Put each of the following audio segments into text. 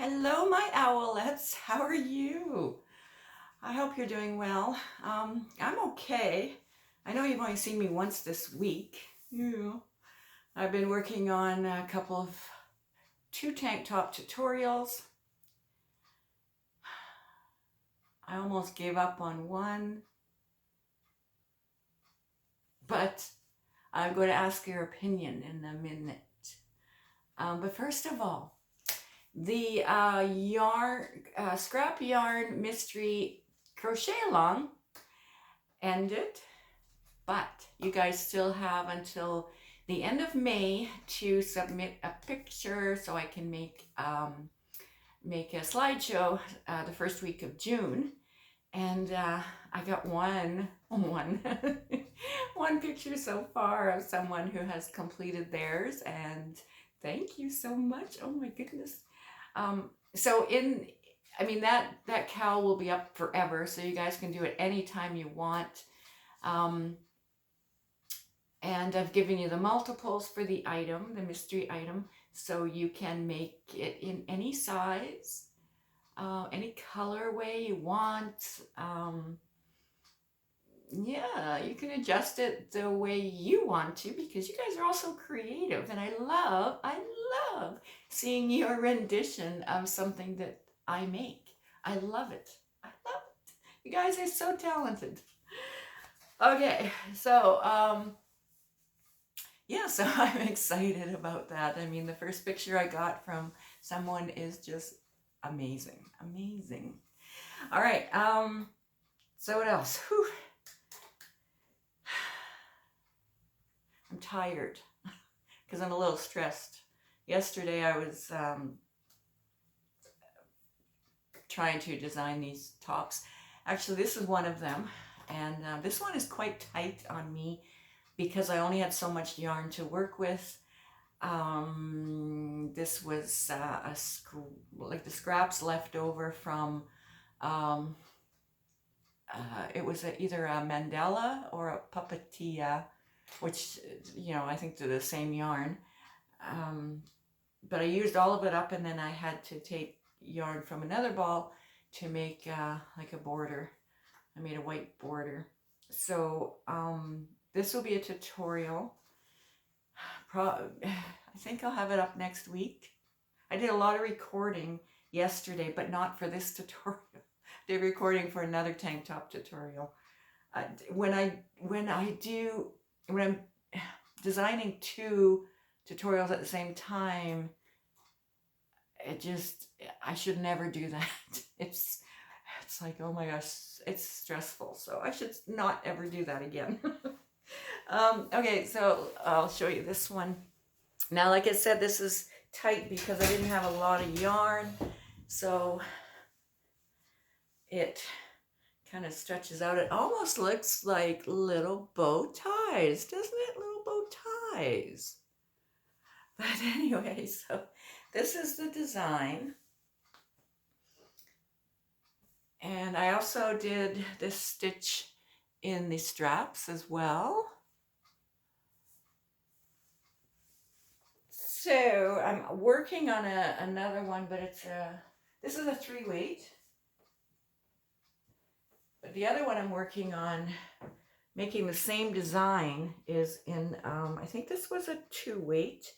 Hello, my owlets. How are you? I hope you're doing well. I'm okay. I know you've only seen me once this week. Yeah. I've been working on a couple of two tank top tutorials. I almost gave up on one, but I'm going to ask your opinion in a minute. But first of all, the scrap yarn mystery crochet along ended, but you guys still have until the end of May to submit a picture so I can make a slideshow the first week of June. And I got one one picture so far of someone who has completed theirs, and thank you so much. Oh my goodness. So that cowl will be up forever, so you guys can do it anytime you want. And I've given you the multiples for the item, the mystery item, so you can make it in any size, any colorway you want. Yeah, you can adjust it the way you want to, because you guys are all so creative, and I love seeing your rendition of something that I make. I love it. I love it. You guys are so talented. Okay, so yeah, so I'm excited about that. I mean, the first picture I got from someone is just amazing. Amazing. All right, so what else? Whew. I'm tired because I'm a little stressed. Yesterday I was trying to design these tops. Actually, this is one of them, and this one is quite tight on me because I only had so much yarn to work with. This was like the scraps left over from, it was either a mandala or a papatia, which, I think they're the same yarn. But I used all of it up, and then I had to take yarn from another ball to make like a border. I made a white border. So this will be a tutorial. I think I'll have it up next week. I did a lot of recording yesterday, but not for this tutorial. I did recording for another tank top tutorial. When I'm designing two tutorials at the same time, I should never do that. It's like, oh my gosh, it's stressful. So I should not ever do that again. Okay, so I'll show you this one. Now, like I said, this is tight because I didn't have a lot of yarn, so it kind of stretches out. It almost looks like little bow ties, doesn't it? Little bow ties. But anyway, so this is the design. And I also did this stitch in the straps as well. So I'm working on another one, but this is a 3-weight. But the other one I'm working on, making the same design, is in, I think this was a 2-weight.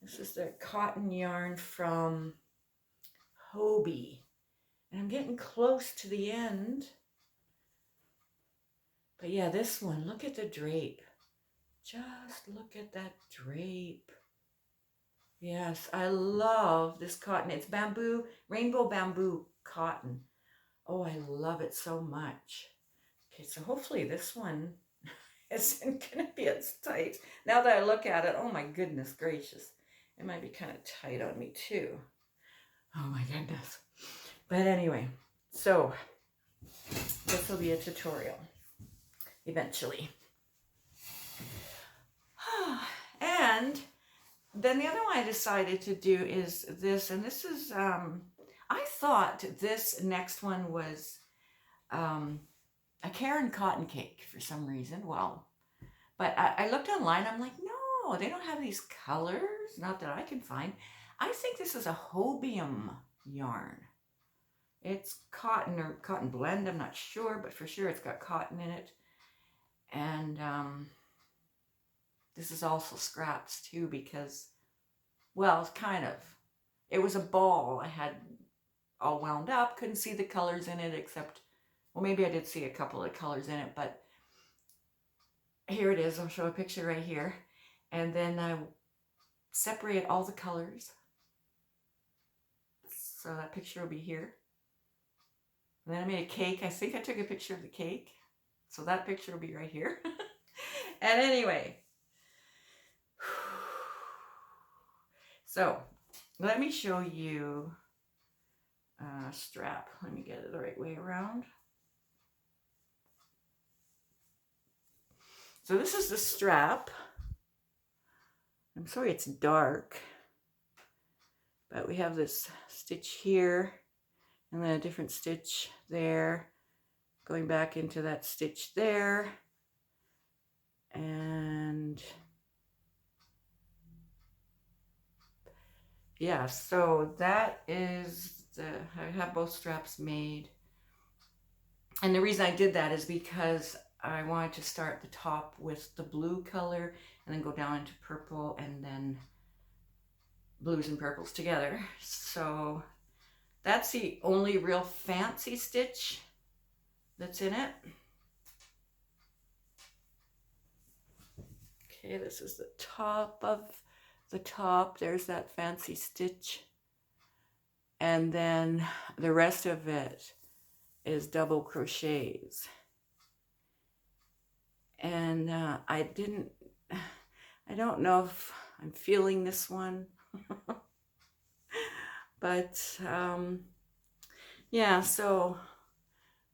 This is the cotton yarn from Hobie. And I'm getting close to the end. But yeah, this one, look at the drape. Just look at that drape. Yes, I love this cotton. It's bamboo, rainbow bamboo cotton. Oh, I love it so much. Okay, so hopefully this one isn't going to be as tight. Now that I look at it, oh my goodness gracious. It might be kind of tight on me too. Oh my goodness. But anyway, so this will be a tutorial eventually. And then the other one I decided to do is this, and this is, I thought this next one was a Karen cotton cake for some reason. Well, but I looked online, I'm like, no, they don't have these colors, not that I can find. I think this is a hobium yarn. It's cotton or cotton blend, I'm not sure, but for sure it's got cotton in it. And this is also scraps too because, well, kind of. It was a ball I had all wound up, couldn't see the colors in it except, well, maybe I did see a couple of colors in it, but here it is. I'll show a picture right here. And then I separate all the colors. So that picture will be here. And then I made a cake. I think I took a picture of the cake. So that picture will be right here. And anyway, so let me show you a strap. Let me get it the right way around. So this is the strap. I'm sorry it's dark, but we have this stitch here and then a different stitch there, going back into that stitch there. And yeah, so that is I have both straps made. And the reason I did that is because I wanted to start the top with the blue color and then go down into purple and then blues and purples together. So that's the only real fancy stitch that's in it. Okay, this is the top of the top. There's that fancy stitch. And then the rest of it is double crochets. And I don't know if I'm feeling this one. But yeah, so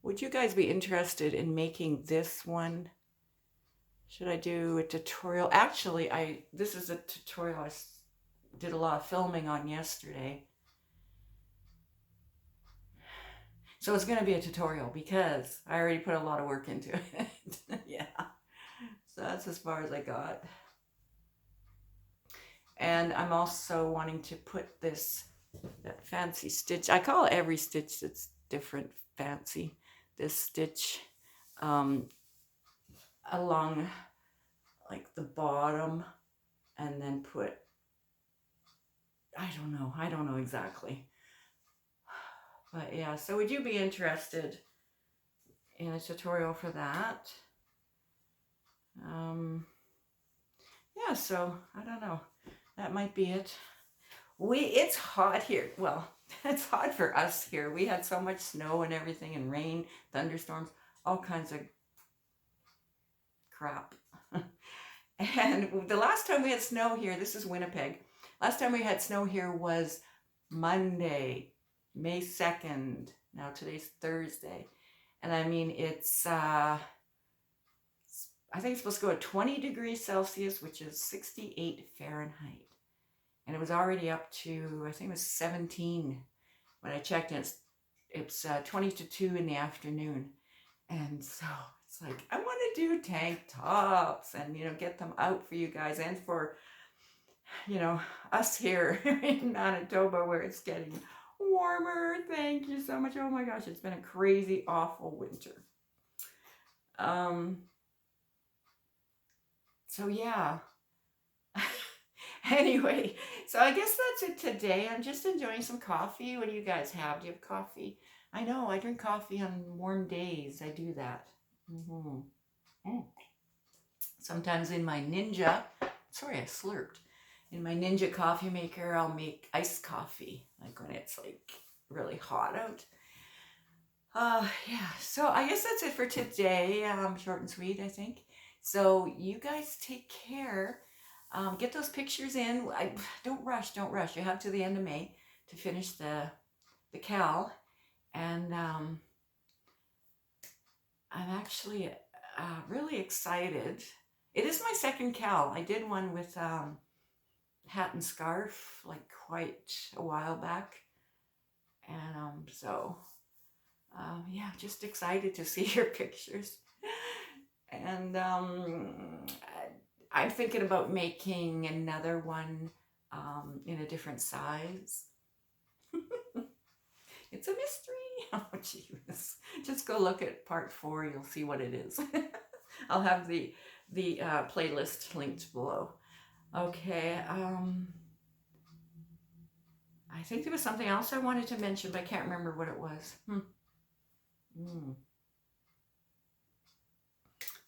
would you guys be interested in making this one? Should I do a tutorial? Actually, this is a tutorial I did a lot of filming on yesterday. So it's going to be a tutorial because I already put a lot of work into it. Yeah. So that's as far as I got. And I'm also wanting to put that fancy stitch. I call every stitch that's different fancy. This stitch along like the bottom and then put, I don't know exactly. But yeah, so would you be interested in a tutorial for that? Yeah, so I don't know. That might be it. It's hot here. Well, it's hot for us here. We had so much snow and everything and rain, thunderstorms, all kinds of crap. And the last time we had snow here, this is Winnipeg. Last time we had snow here was Monday, May 2nd. Now today's Thursday. And I mean, it's, I think it's supposed to go at 20 degrees Celsius, which is 68 Fahrenheit. And it was already up to, I think it was 17 when I checked, and it's 20 to 2 in the afternoon. And so it's like, I want to do tank tops and, get them out for you guys and for, us here in Manitoba where it's getting warmer. Thank you so much. Oh my gosh, it's been a crazy, awful winter. So yeah. Anyway, so I guess that's it today. I'm just enjoying some coffee. What do you guys have? Do you have coffee? I know, I drink coffee on warm days. I do that. Sometimes in my Ninja, sorry, I slurped. In my Ninja coffee maker, I'll make iced coffee, like when it's like really hot out. Yeah, so I guess that's it for today. Short and sweet, I think. So you guys take care. Get those pictures in. Don't rush. You have to the end of May to finish the cowl. And I'm actually really excited. It is my second cowl. I did one with hat and scarf like quite a while back. And so, yeah, just excited to see your pictures. And I'm thinking about making another one in a different size. It's a mystery. Oh, jeez. Just go look at part 4. You'll see what it is. I'll have the playlist linked below. Okay. I think there was something else I wanted to mention, but I can't remember what it was.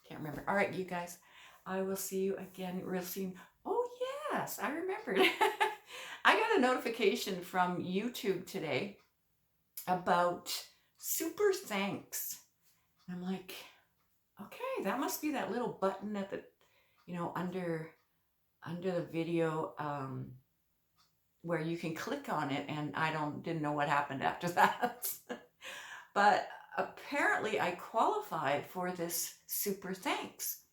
Can't remember. All right, you guys. I will see you again real soon. Oh, yes, I remembered. I got a notification from YouTube today about super thanks. I'm like, okay, that must be that little button at the, under the video where you can click on it, and I didn't know what happened after that. But apparently I qualified for this super thanks.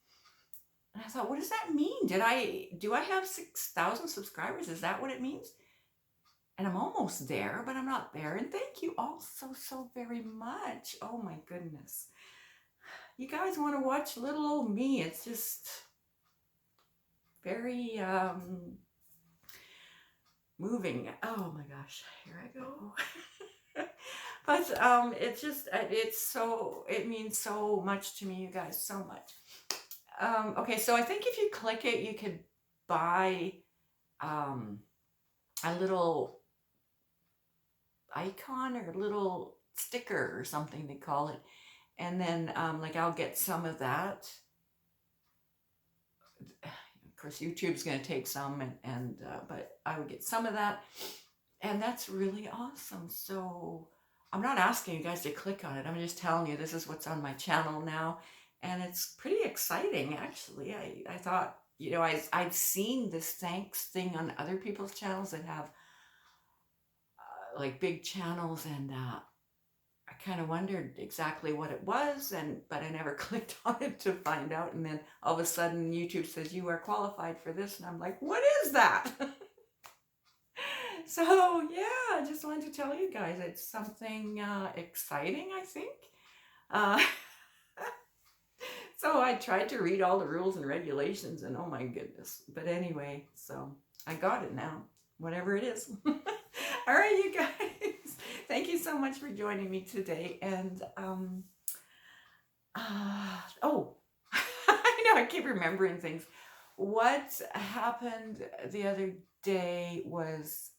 And I thought, what does that mean? Do I have 6,000 subscribers? Is that what it means? And I'm almost there, but I'm not there. And thank you all so very much. Oh my goodness. You guys want to watch little old me. It's just very moving. Oh my gosh, here I go. But it means so much to me, you guys, so much. Okay, so I think if you click it, you could buy a little icon or a little sticker or something they call it, and then like I'll get some of that. Of course, YouTube's going to take some, but I would get some of that, and that's really awesome. So I'm not asking you guys to click on it. I'm just telling you this is what's on my channel now, and it's pretty exciting, actually. I thought, I'd seen this thanks thing on other people's channels that have like big channels, and I kind of wondered exactly what it was, but I never clicked on it to find out. And then all of a sudden YouTube says you are qualified for this, and I'm like, what is that? So yeah, I just wanted to tell you guys it's something exciting, I think. So I tried to read all the rules and regulations, and oh my goodness. But anyway, so I got it now, whatever it is. All right, you guys. Thank you so much for joining me today. And oh, I know I keep remembering things. What happened the other day was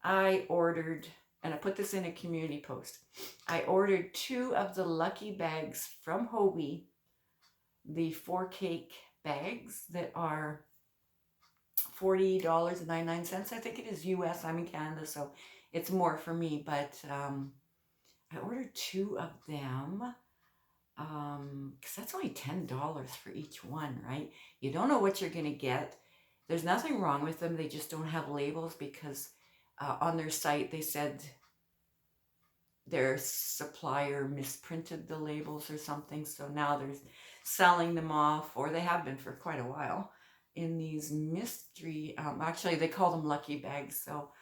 I ordered, and I put this in a community post, I ordered 2 of the lucky bags from Hobie, the 4-cake bags that are $40.99. I think it is US. I'm in Canada, so it's more for me, but I ordered 2 of them because that's only $10 for each one, right? You don't know what you're going to get. There's nothing wrong with them. They just don't have labels because on their site they said their supplier misprinted the labels or something. So now they're selling them off, or they have been for quite a while, in these mystery, actually they call them lucky bags. So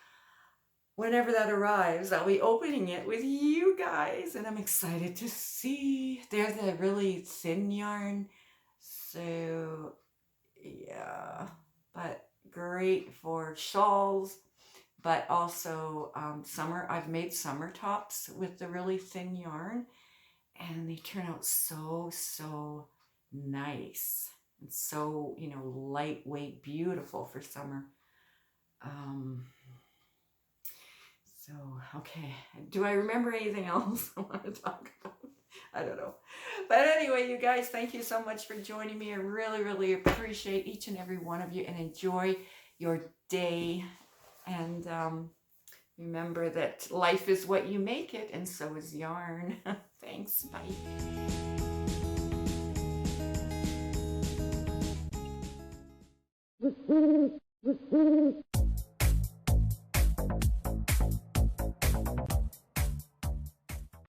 whenever that arrives, I'll be opening it with you guys, and I'm excited to see. They're the really thin yarn, so yeah, but great for shawls, but also summer. I've made summer tops with the really thin yarn, and they turn out so nice. And so, lightweight, beautiful for summer. So, okay. Do I remember anything else I want to talk about? I don't know. But anyway, you guys, thank you so much for joining me. I really appreciate each and every one of you, and enjoy your day. And remember that life is what you make it, and so is yarn. Thanks. Bye.